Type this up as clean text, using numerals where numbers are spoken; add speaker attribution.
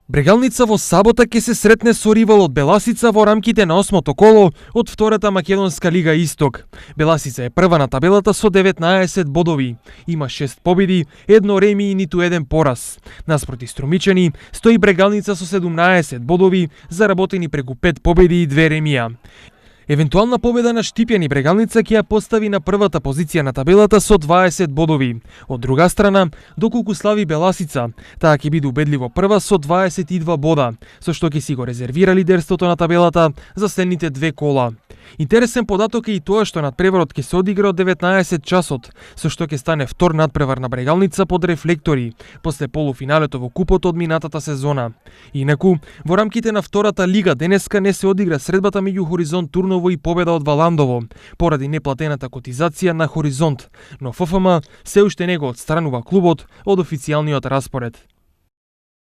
Speaker 1: Брегалница во сабота ќе се сретне со ривал од Беласица во рамките на 8-то коло од втората македонска лига Исток. Беласица е прва на табелата со 19 бодови. Има 6 победи, 1 реми и ниту еден пораз. Наспроти Струмичани стои Брегалница со 17 бодови, заработени преку 5 победи и 2 ремија. Евентуална победа на Штипјани Брегалница ќе ја постави на првата позиција на табелата со 20 бодови. Од друга страна, доколку слави Беласица, таа ќе биде убедливо прва со 22 бода, со што ќе си го резервира лидерството на табелата за следните 2 кола. Интересен податок е и тоа што надпреварот ќе се одигра од 19 часот, со што ќе стане втор надпревар на Брегалница под рефлектори, после полуфиналето во купот од минатата сезона. Инаку, во рамките на втората лига денеска не се одигра средбата меѓу Хоризонт Турново и Победа од Валандово, поради неплатената котизација на Хоризонт, но ФФМ се уште не го отстранува клубот од официјалниот распоред.